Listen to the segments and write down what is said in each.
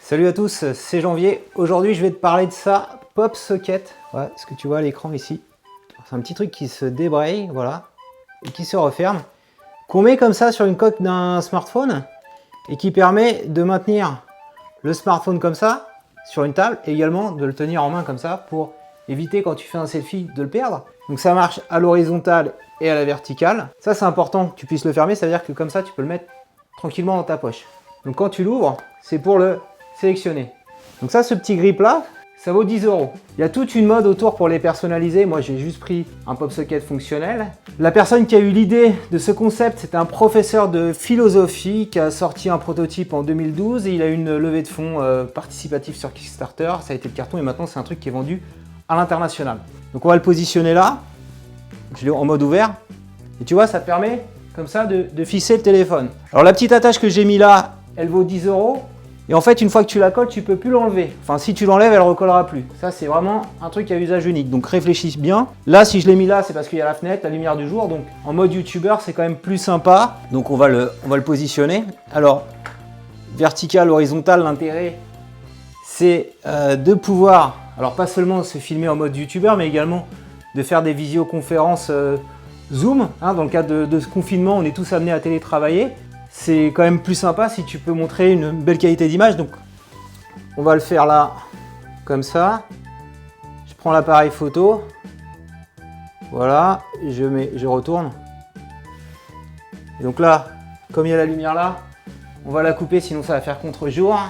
Salut à tous, c'est Janvier. Aujourd'hui, je vais te parler de ça, Pop Socket. Voilà, ce que tu vois à l'écran ici. C'est un petit truc qui se débraye, voilà, et qui se referme, qu'on met comme ça sur une coque d'un smartphone et qui permet de maintenir le smartphone comme ça sur une table et également de le tenir en main comme ça pour éviter quand tu fais un selfie de le perdre. Donc ça marche à l'horizontale et à la verticale. Ça, c'est important que tu puisses le fermer, ça veut dire que comme ça, tu peux le mettre tranquillement dans ta poche. Donc quand tu l'ouvres, c'est pour le sélectionner. Donc ça, ce petit grip là, ça vaut 10 €. Il y a toute une mode autour pour les personnaliser. Moi, j'ai juste pris un pop socket fonctionnel. La personne qui a eu l'idée de ce concept, c'est un professeur de philosophie qui a sorti un prototype en 2012 et il a eu une levée de fonds participative sur Kickstarter. Ça a été le carton et maintenant, c'est un truc qui est vendu à l'international. Donc on va le positionner là. Je l'ai en mode ouvert. Et tu vois, ça te permet comme ça de fisser le téléphone. Alors la petite attache que j'ai mis là, elle vaut 10 €. Et en fait, une fois que tu la colles, tu peux plus l'enlever. Enfin, si tu l'enlèves, elle ne recollera plus. Ça, c'est vraiment un truc à usage unique. Donc réfléchis bien. Là, si je l'ai mis là, c'est parce qu'il y a la fenêtre, la lumière du jour. Donc en mode youtubeur, c'est quand même plus sympa. Donc on va le positionner. Alors, vertical, horizontal, l'intérêt, c'est de pouvoir, alors pas seulement se filmer en mode youtubeur, mais également de faire des visioconférences Zoom. Hein, dans le cadre de ce confinement, on est tous amenés à télétravailler. C'est quand même plus sympa si tu peux montrer une belle qualité d'image. Donc on va le faire là, comme ça. Je prends l'appareil photo. Voilà, je retourne. Et donc là, comme il y a la lumière là, on va la couper, sinon ça va faire contre-jour.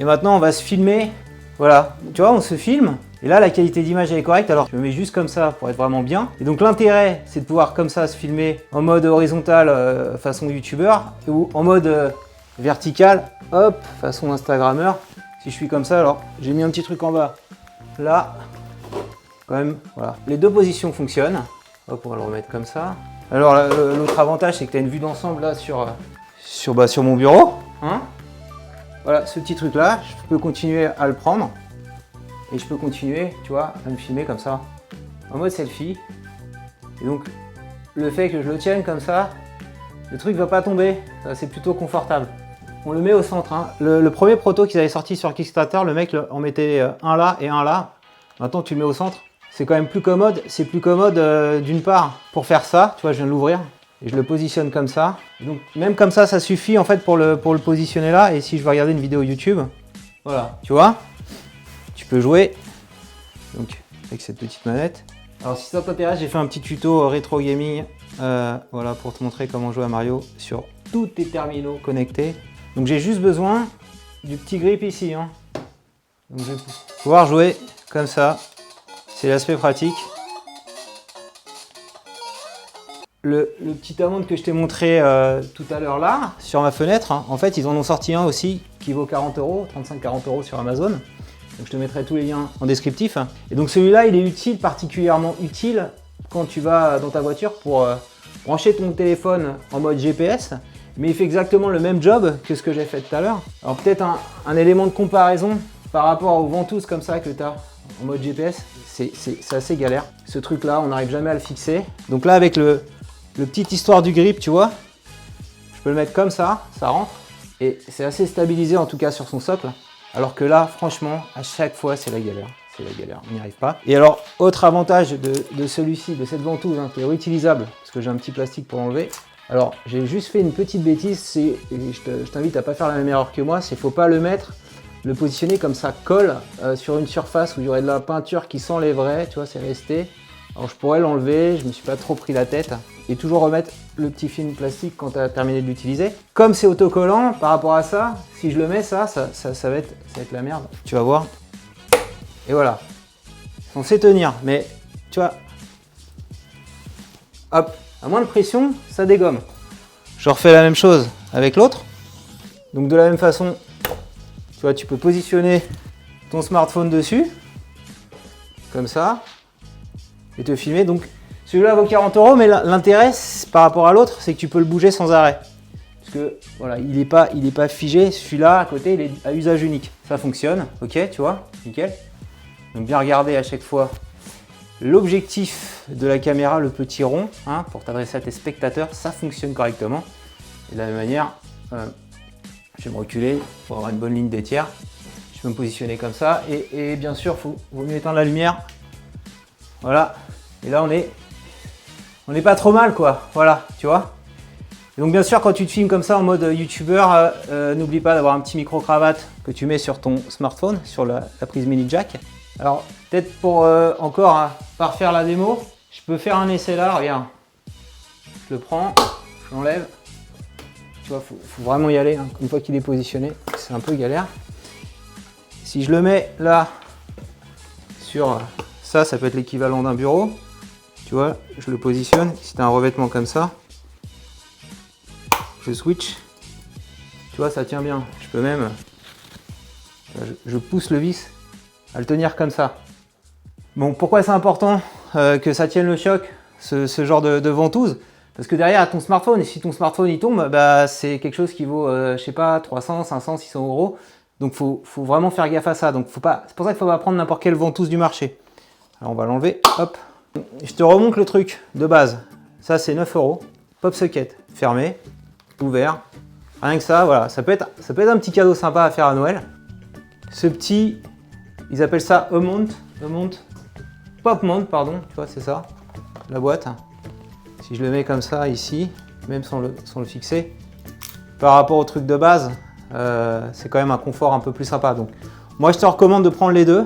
Et maintenant, on va se filmer. Voilà, tu vois, on se filme. Et là, la qualité d'image est correcte, alors je me mets juste comme ça pour être vraiment bien. Et donc l'intérêt, c'est de pouvoir comme ça se filmer en mode horizontal façon youtubeur ou en mode vertical, hop, façon instagrammeur. Si je suis comme ça, alors j'ai mis un petit truc en bas. Là, quand même, voilà. Les deux positions fonctionnent. Hop, on va le remettre comme ça. Alors l'autre avantage, c'est que tu as une vue d'ensemble là sur mon bureau. Hein, voilà, ce petit truc là, je peux continuer à le prendre. Et je peux continuer, tu vois, à me filmer comme ça, en mode selfie. Et donc, le fait que je le tienne comme ça, le truc va pas tomber. C'est plutôt confortable. On le met au centre. Hein. Le premier proto qu'ils avaient sorti sur Kickstarter, le mec en mettait un là et un là. Maintenant, tu le mets au centre. C'est quand même plus commode. C'est plus commode d'une part pour faire ça. Tu vois, je viens de l'ouvrir. Et je le positionne comme ça. Et donc, même comme ça suffit en fait pour le positionner là. Et si je veux regarder une vidéo YouTube, voilà, tu vois. Tu peux jouer donc, avec cette petite manette. Alors si ça t'intéresse, j'ai fait un petit tuto rétro gaming voilà, pour te montrer comment jouer à Mario sur tous tes terminaux connectés. Donc j'ai juste besoin du petit grip ici. Hein. Donc, je vais pouvoir jouer comme ça. C'est l'aspect pratique. Le petit amande que je t'ai montré tout à l'heure là, sur ma fenêtre, hein, en fait ils en ont sorti un aussi qui vaut 40 €, 35-40 € sur Amazon. Donc je te mettrai tous les liens en descriptif. Et donc celui-là, il est utile, particulièrement utile quand tu vas dans ta voiture pour brancher ton téléphone en mode GPS. Mais il fait exactement le même job que ce que j'ai fait tout à l'heure. Alors peut-être un élément de comparaison par rapport aux ventouses comme ça que tu as en mode GPS, c'est assez galère. Ce truc-là, on n'arrive jamais à le fixer. Donc là, avec le petite histoire du grip, tu vois, je peux le mettre comme ça rentre. Et c'est assez stabilisé en tout cas sur son socle. Alors que là, franchement, à chaque fois, c'est la galère. C'est la galère, on n'y arrive pas. Et alors, autre avantage de celui-ci, de cette ventouse, hein, qui est réutilisable, parce que j'ai un petit plastique pour enlever. Alors, j'ai juste fait une petite bêtise, et je t'invite à ne pas faire la même erreur que moi, c'est qu'il ne faut pas le positionner comme ça colle sur une surface où il y aurait de la peinture qui s'enlèverait, tu vois, c'est resté. Alors, je pourrais l'enlever, je ne me suis pas trop pris la tête. Et toujours remettre le petit film plastique quand tu as terminé de l'utiliser. Comme c'est autocollant, par rapport à ça, si je le mets, ça va être la merde. Tu vas voir. Et voilà. On sait tenir, mais tu vois, hop, à moins de pression, ça dégomme. Je refais la même chose avec l'autre. Donc de la même façon, tu vois, tu peux positionner ton smartphone dessus, comme ça, et te filmer. Donc celui-là vaut 40 €, mais l'intérêt par rapport à l'autre, c'est que tu peux le bouger sans arrêt. Parce que voilà, il n'est pas figé. Celui-là à côté, il est à usage unique. Ça fonctionne, ok, tu vois, nickel. Donc bien regarder à chaque fois l'objectif de la caméra, le petit rond, hein, pour t'adresser à tes spectateurs, ça fonctionne correctement. Et de la même manière, Je vais me reculer pour avoir une bonne ligne des tiers. Je peux me positionner comme ça. Et bien sûr, vaut mieux éteindre la lumière. Voilà. Et là, on n'est pas trop mal, quoi. Voilà, tu vois. Et donc, bien sûr, quand tu te filmes comme ça en mode youtubeur, n'oublie pas d'avoir un petit micro-cravate que tu mets sur ton smartphone, sur la prise mini jack. Alors, peut-être pour encore parfaire la démo, je peux faire un essai là. Regarde. Je le prends, je l'enlève. Tu vois, faut vraiment y aller. Hein. Une fois qu'il est positionné, c'est un peu galère. Si je le mets là, sur ça, ça peut être l'équivalent d'un bureau. Tu vois, je le positionne. Si tu as un revêtement comme ça, je switch. Tu vois, ça tient bien. Je peux même, je pousse le vis à le tenir comme ça. Bon, pourquoi c'est important que ça tienne le choc, ce genre de ventouse? Parce que derrière ton smartphone, et si ton smartphone il tombe, bah, c'est quelque chose qui vaut, je sais pas, 300, 500, 600 euros. Donc faut vraiment faire gaffe à ça. Donc c'est pour ça qu'il ne faut pas prendre n'importe quelle ventouse du marché. Alors on va l'enlever, hop. Je te remonte le truc de base. Ça c'est 9 euros. Pop socket, fermé, ouvert. Rien que ça, voilà. Ça peut être un petit cadeau sympa à faire à Noël. Ce petit, ils appellent ça pop mount, pardon. Tu vois, c'est ça, la boîte. Si je le mets comme ça ici, même sans le fixer, par rapport au truc de base, c'est quand même un confort un peu plus sympa. Donc, moi, je te recommande de prendre les deux.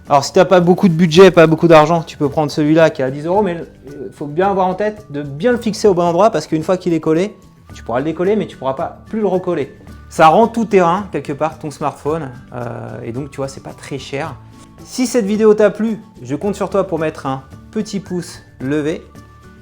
Alors, si tu n'as pas beaucoup de budget, pas beaucoup d'argent, tu peux prendre celui-là qui est à 10 euros, mais il faut bien avoir en tête de bien le fixer au bon endroit parce qu'une fois qu'il est collé, tu pourras le décoller, mais tu ne pourras pas plus le recoller. Ça rend tout terrain, quelque part, ton smartphone, et donc, tu vois, c'est pas très cher. Si cette vidéo t'a plu, je compte sur toi pour mettre un petit pouce levé.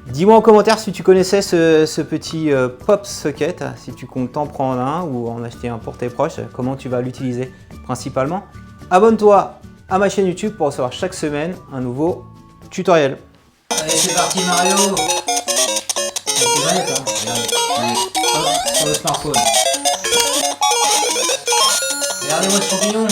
Dis-moi en commentaire si tu connaissais ce petit pop socket, si tu comptes t'en prendre un ou en acheter un pour tes proches, comment tu vas l'utiliser principalement. Abonne-toi à ma chaîne YouTube pour recevoir chaque semaine un nouveau tutoriel. Allez, c'est parti Mario. C'est manette, hein. Regardez. Hop, sur le smartphone. Regardez-moi ce champignon.